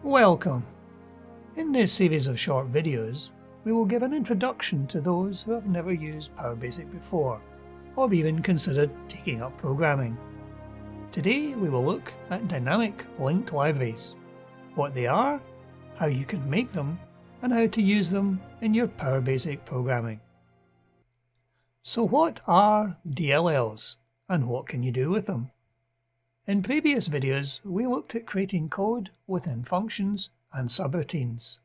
Welcome! In this series of short videos, we will give an introduction to those who have never used PowerBasic before, or even considered taking up programming. Today we will look at dynamic linked libraries, what they are, how you can make them, and how to use them in your PowerBasic programming. So what are DLLs, and what can you do with them? In previous videos, we looked at creating code within functions and subroutines,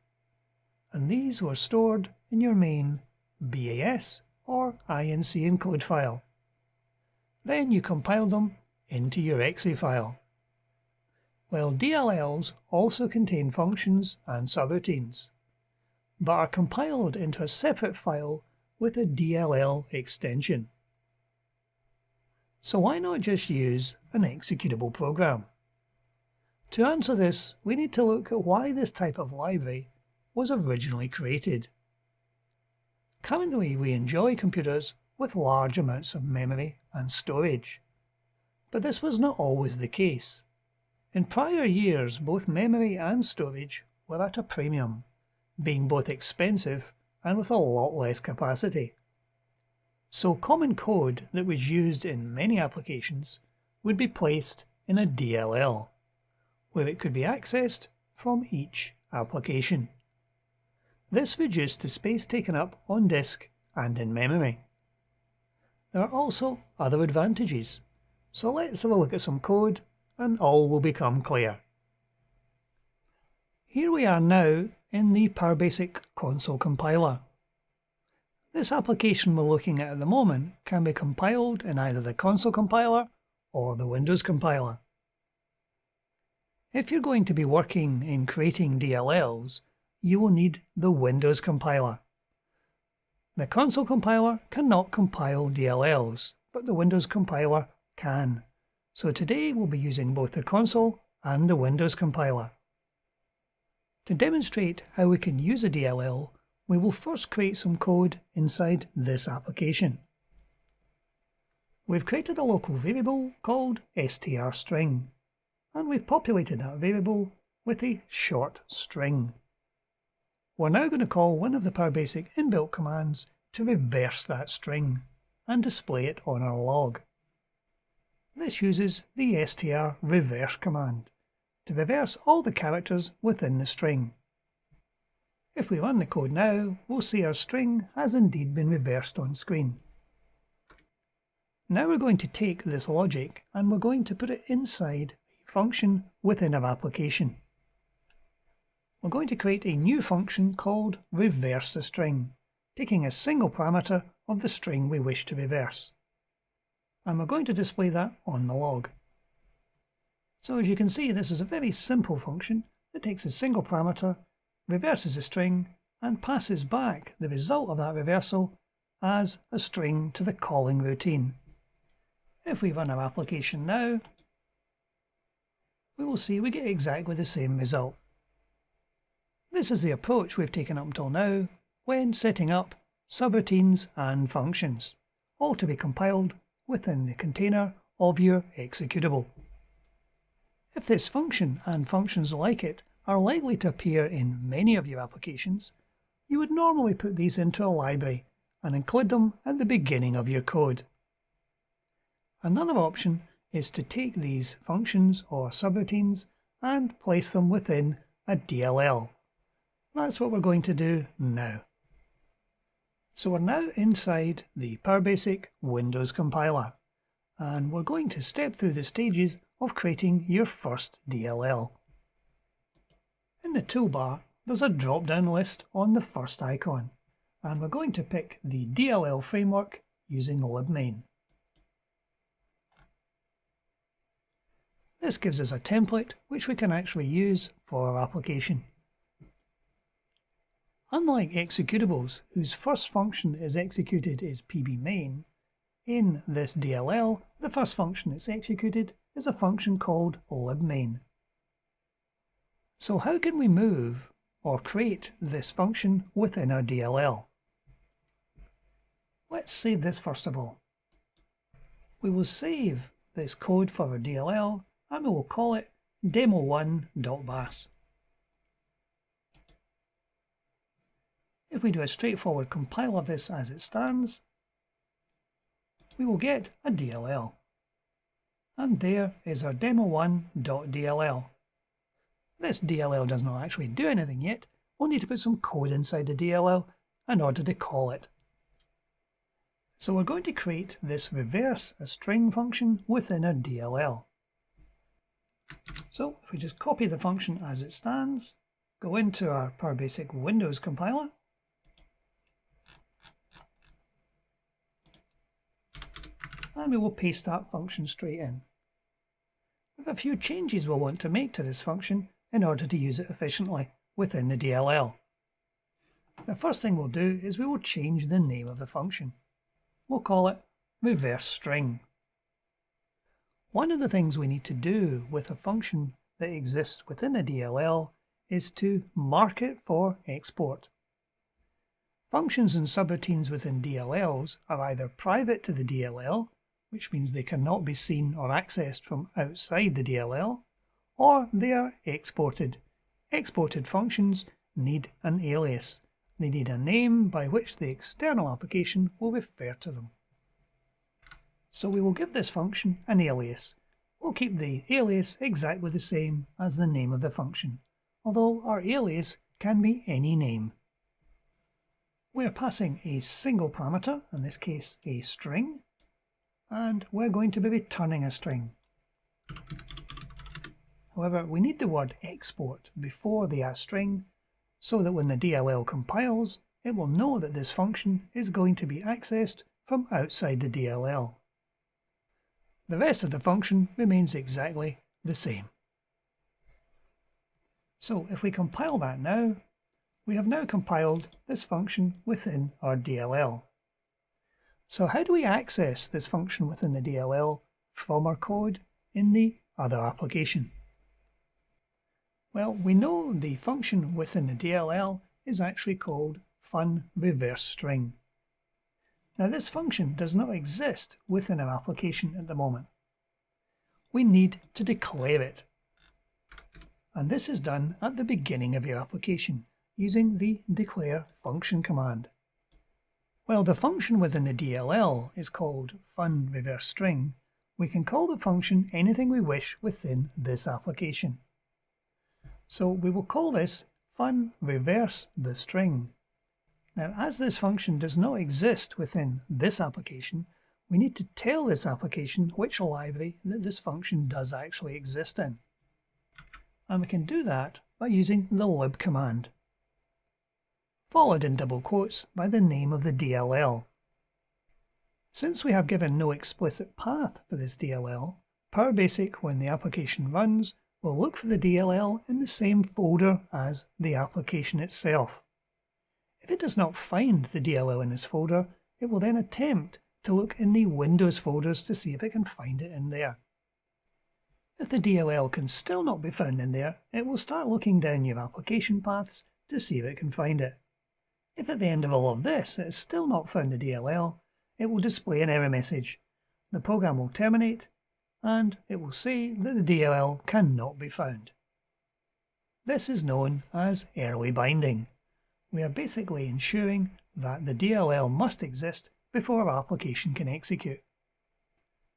and these were stored in your main BAS or INC encode file. Then you compiled them into your exe file. Well, DLLs also contain functions and subroutines, but are compiled into a separate file with a DLL extension. So why not just use an executable program? To answer this, we need to look at why this type of library was originally created. Currently, we enjoy computers with large amounts of memory and storage, but this was not always the case. In prior years, both memory and storage were at a premium, being both expensive and with a lot less capacity. So common code that was used in many applications would be placed in a DLL, where it could be accessed from each application. This reduced the space taken up on disk and in memory. There are also other advantages, so let's have a look at some code and all will become clear. Here we are now in the PowerBasic console compiler. This application we're looking at the moment can be compiled in either the console compiler or the Windows compiler. If you're going to be working in creating DLLs, you will need the Windows compiler. The console compiler cannot compile DLLs, but the Windows compiler can. So today we'll be using both the console and the Windows compiler. To demonstrate how we can use a DLL, we will first create some code inside this application. We've created a local variable called strstring, and we've populated that variable with a short string. We're now going to call one of the PowerBasic inbuilt commands to reverse that string and display it on our log. This uses the strreverse command to reverse all the characters within the string. If we run the code now, we'll see our string has indeed been reversed on screen. Now we're going to take this logic and we're going to put it inside a function within our application. We're going to create a new function called reverseTheString, taking a single parameter of the string we wish to reverse. And we're going to display that on the log. So as you can see, this is a very simple function that takes a single parameter, reverses a string, and passes back the result of that reversal as a string to the calling routine. If we run our application now, we will see we get exactly the same result. This is the approach we've taken up until now when setting up subroutines and functions, all to be compiled within the container of your executable. If this function and functions like it are likely to appear in many of your applications, you would normally put these into a library and include them at the beginning of your code. Another option is to take these functions or subroutines and place them within a DLL. That's what we're going to do now. So we're now inside the PowerBasic Windows compiler, and we're going to step through the stages of creating your first DLL. In the toolbar, there's a drop-down list on the first icon, and we're going to pick the DLL framework using libmain. This gives us a template which we can actually use for our application. Unlike executables, whose first function is executed is pbmain, in this DLL, the first function that's executed is a function called libmain. So how can we move or create this function within our DLL? Let's save this first of all. We will save this code for our DLL and we will call it demo1.bas. If we do a straightforward compile of this as it stands, we will get a DLL. And there is our demo1.dll. This DLL does not actually do anything yet. We'll need to put some code inside the DLL in order to call it. So we're going to create this reverse a string function within our DLL. So if we just copy the function as it stands, go into our PowerBasic Windows compiler, and we will paste that function straight in. We have a few changes we'll want to make to this function in order to use it efficiently within the DLL. The first thing we'll do is we will change the name of the function. We'll call it reverse string. One of the things we need to do with a function that exists within a DLL is to mark it for export. Functions and subroutines within DLLs are either private to the DLL, which means they cannot be seen or accessed from outside the DLL, or they are exported. Exported functions need an alias. They need a name by which the external application will refer to them. So we will give this function an alias. We'll keep the alias exactly the same as the name of the function, although our alias can be any name. We are passing a single parameter, in this case a string, and we're going to be returning a string. However, we need the word export before the string so that when the DLL compiles, it will know that this function is going to be accessed from outside the DLL. The rest of the function remains exactly the same. So if we compile that now, we have now compiled this function within our DLL. So how do we access this function within the DLL from our code in the other application? Well, we know the function within the DLL is actually called funReverseString. Now this function does not exist within our application at the moment. We need to declare it. And this is done at the beginning of your application using the declare function command. While the function within the DLL is called funReverseString, we can call the function anything we wish within this application. So we will call this funReverseTheString. Now, as this function does not exist within this application, we need to tell this application which library that this function does actually exist in. And we can do that by using the lib command, followed in double quotes by the name of the DLL. Since we have given no explicit path for this DLL, PowerBasic, when the application runs, will look for the DLL in the same folder as the application itself. If it does not find the DLL in this folder, it will then attempt to look in the Windows folders to see if it can find it in there. If the DLL can still not be found in there, it will start looking down your application paths to see if it can find it. If at the end of all of this it has still not found the DLL, it will display an error message. The program will terminate, and it will say that the DLL cannot be found. This is known as early binding. We are basically ensuring that the DLL must exist before our application can execute.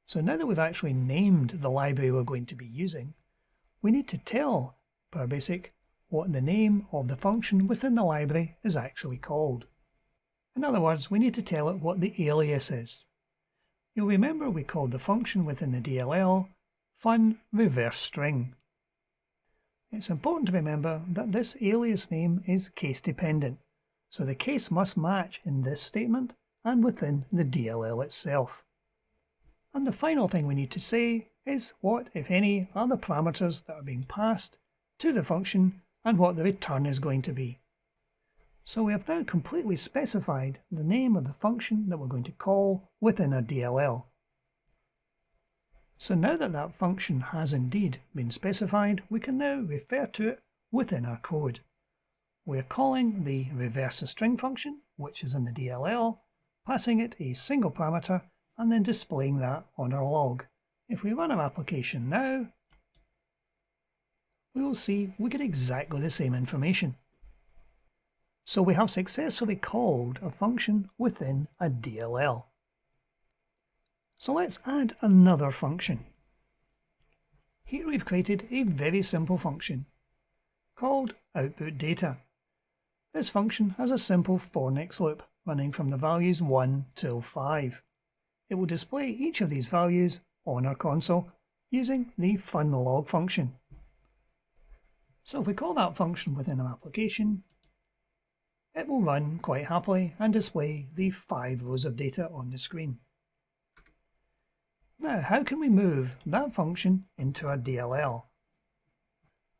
So now that we've actually named the library we're going to be using, we need to tell PowerBasic what the name of the function within the library is actually called. In other words, we need to tell it what the alias is. You'll remember we called the function within the DLL funReverseString. It's important to remember that this alias name is case dependent, so the case must match in this statement and within the DLL itself. And the final thing we need to say is what, if any, are the parameters that are being passed to the function and what the return is going to be. So we have now completely specified the name of the function that we're going to call within our DLL. So now that that function has indeed been specified, we can now refer to it within our code. We're calling the reverseString function, which is in the DLL, passing it a single parameter and then displaying that on our log. If we run our application now, we will see we get exactly the same information. So we have successfully called a function within a DLL. So let's add another function. Here we've created a very simple function called output data. This function has a simple for next loop running from the values 1 till 5. It will display each of these values on our console using the funlog function. So if we call that function within our application, it will run quite happily and display the 5 rows of data on the screen. Now, how can we move that function into our DLL?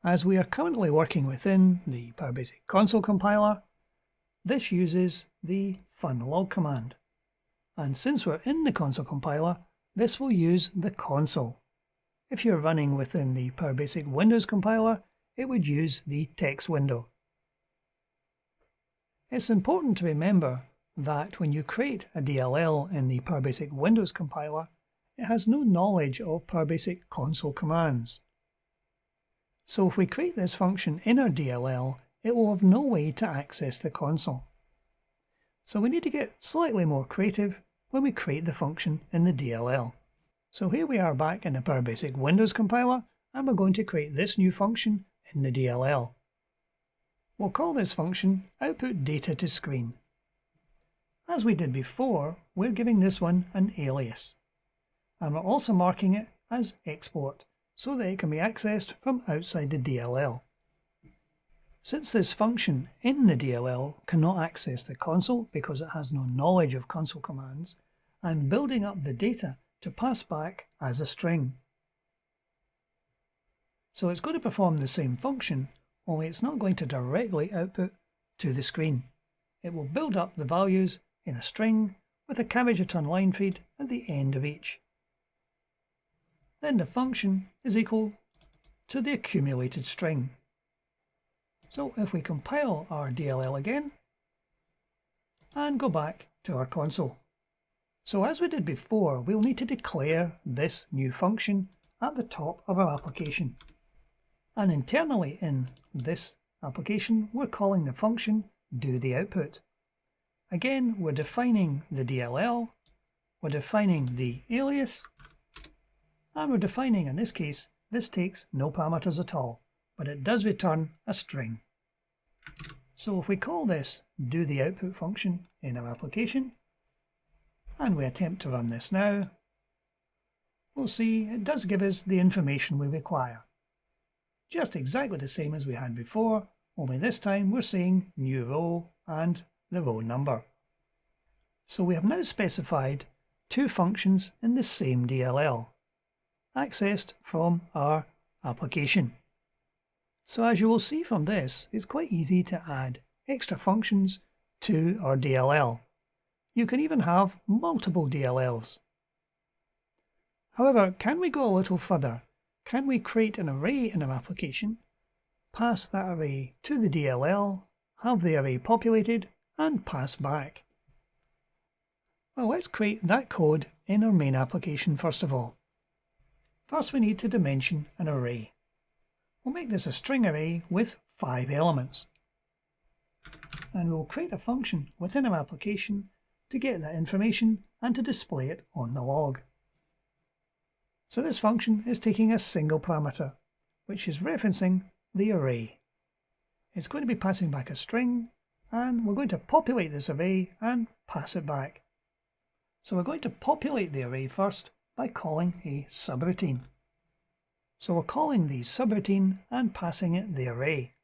As we are currently working within the PowerBasic console compiler, this uses the funlog command. And since we're in the console compiler, this will use the console. If you're running within the PowerBasic Windows compiler, it would use the text window. It's important to remember that when you create a DLL in the PowerBasic Windows compiler, it has no knowledge of PowerBasic console commands. So if we create this function in our DLL, it will have no way to access the console. So we need to get slightly more creative when we create the function in the DLL. So here we are back in the PowerBasic Windows compiler, and we're going to create this new function in the DLL. We'll call this function output data to screen. As we did before, we're giving this one an alias. And we're also marking it as export, so that it can be accessed from outside the DLL. Since this function in the DLL cannot access the console because it has no knowledge of console commands, I'm building up the data to pass back as a string. So it's going to perform the same function, only it's not going to directly output to the screen. It will build up the values in a string with a carriage return line feed at the end of each. Then the function is equal to the accumulated string. So if we compile our DLL again and go back to our console. So as we did before, we'll need to declare this new function at the top of our application. And internally in this application, we're calling the function doTheOutput. Again, we're defining the DLL, we're defining the alias, and we're defining, in this case, this takes no parameters at all, but it does return a string. So if we call this doTheOutput function in our application, and we attempt to run this now, we'll see it does give us the information we require. Just exactly the same as we had before, only this time we're seeing new row and the row number. So we have now specified two functions in the same DLL, accessed from our application. So as you will see from this, it's quite easy to add extra functions to our DLL. You can even have multiple DLLs. However, can we go a little further? Can we create an array in our application, pass that array to the DLL, have the array populated, and pass back? Well, let's create that code in our main application first of all. First we need to dimension an array. We'll make this a string array with 5 elements. And we'll create a function within our application to get that information and to display it on the log. So this function is taking a single parameter, which is referencing the array. It's going to be passing back a string, and we're going to populate this array and pass it back. So we're going to populate the array first by calling a subroutine. So we're calling the subroutine and passing it the array.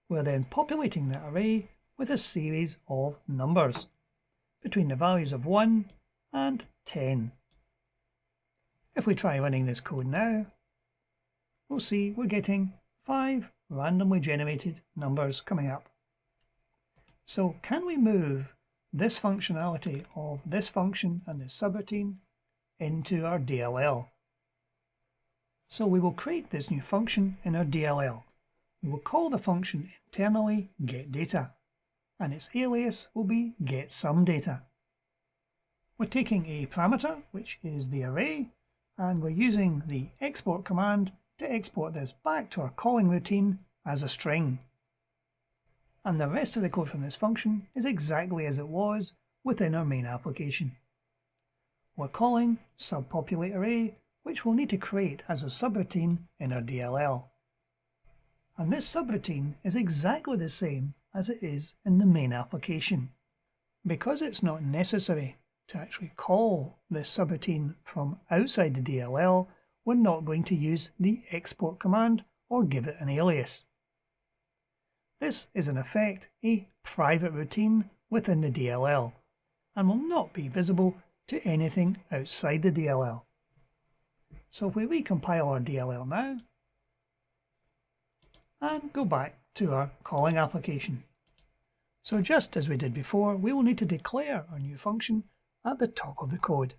We're then populating that array with a series of numbers between the values of 1 and 10. If we try running this code now, we'll see we're getting 5 randomly generated numbers coming up. So can we move this functionality of this function and this subroutine into our DLL? So we will create this new function in our DLL. We will call the function internally getData, and its alias will be getSumData. We're taking a parameter, which is the array, and we're using the export command to export this back to our calling routine as a string. And the rest of the code from this function is exactly as it was within our main application. We're calling subpopulateA, which we'll need to create as a subroutine in our DLL. And this subroutine is exactly the same as it is in the main application. Because it's not necessary to actually call this subroutine from outside the DLL, we're not going to use the export command or give it an alias. This is in effect a private routine within the DLL and will not be visible to anything outside the DLL. So if we recompile our DLL now and go back to our calling application. So just as we did before, we will need to declare our new function at the top of the code.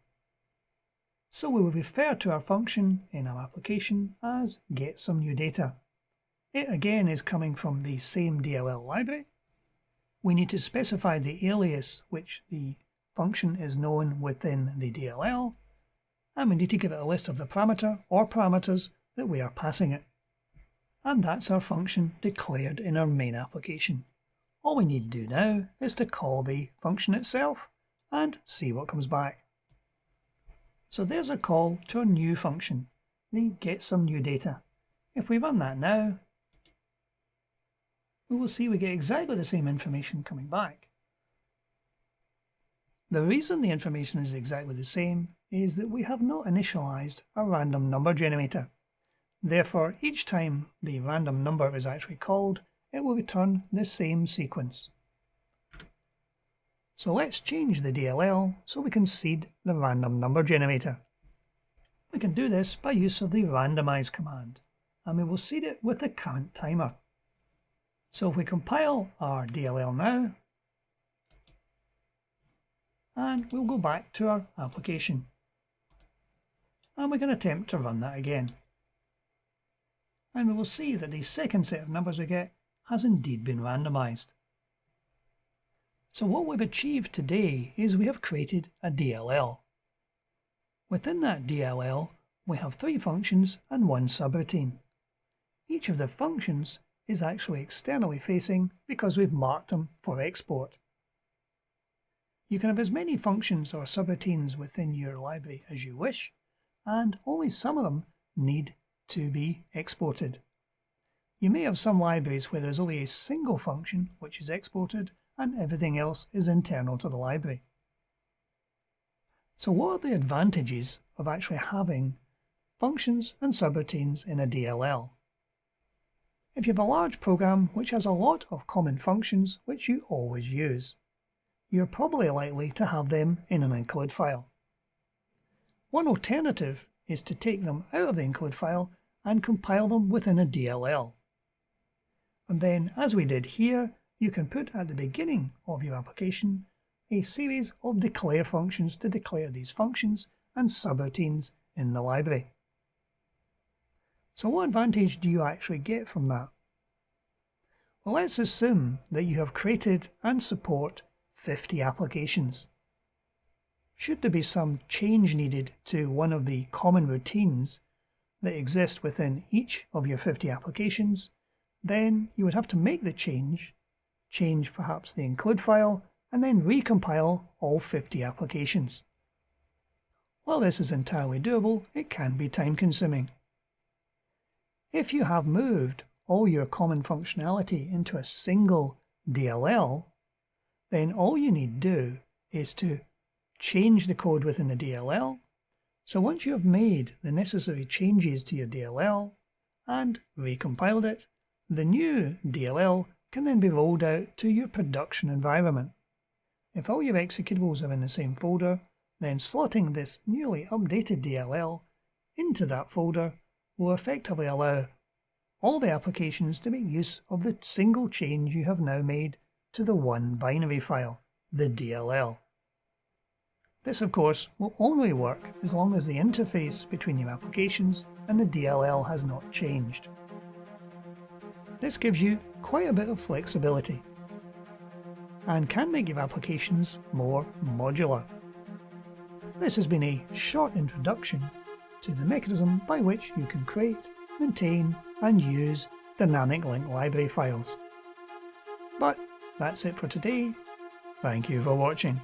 So we will refer to our function in our application as getSomeNewData. It again is coming from the same DLL library. We need to specify the alias which the function is known within the DLL, and we need to give it a list of the parameter or parameters that we are passing it. And that's our function declared in our main application. All we need to do now is to call the function itself and see what comes back. So there's a call to our new function, the getSomeNewData. If we run that now, we will see we get exactly the same information coming back. The reason the information is exactly the same is that we have not initialized a random number generator. Therefore, each time the random number is actually called, it will return the same sequence. So let's change the DLL so we can seed the random number generator. We can do this by use of the randomize command, and we will seed it with the current timer. So if we compile our DLL now, and we'll go back to our application, and we can attempt to run that again. And we will see that the second set of numbers we get has indeed been randomized. So what we've achieved today is we have created a DLL. Within that DLL, we have 3 functions and 1 subroutine. Each of the functions is actually externally facing because we've marked them for export. You can have as many functions or subroutines within your library as you wish, and only some of them need to be exported. You may have some libraries where there's only a single function which is exported and everything else is internal to the library. So what are the advantages of actually having functions and subroutines in a DLL? If you have a large program which has a lot of common functions which you always use, you're probably likely to have them in an include file. One alternative is to take them out of the include file and compile them within a DLL. And then, as we did here, you can put at the beginning of your application a series of declare functions to declare these functions and subroutines in the library. So what advantage do you actually get from that? Well, let's assume that you have created and support 50 applications. Should there be some change needed to one of the common routines that exist within each of your 50 applications, then you would have to make the change perhaps the include file, and then recompile all 50 applications. While this is entirely doable, it can be time consuming. If you have moved all your common functionality into a single DLL, then all you need to do is to change the code within the DLL. So once you have made the necessary changes to your DLL and recompiled it, the new DLL can then be rolled out to your production environment. If all your executables are in the same folder, then slotting this newly updated DLL into that folder will effectively allow all the applications to make use of the single change you have now made to the one binary file, the DLL. This, of course, will only work as long as the interface between your applications and the DLL has not changed. This gives you quite a bit of flexibility and can make your applications more modular. This has been a short introduction to the mechanism by which you can create, maintain and use dynamic link library files. But that's it for today. Thank you for watching.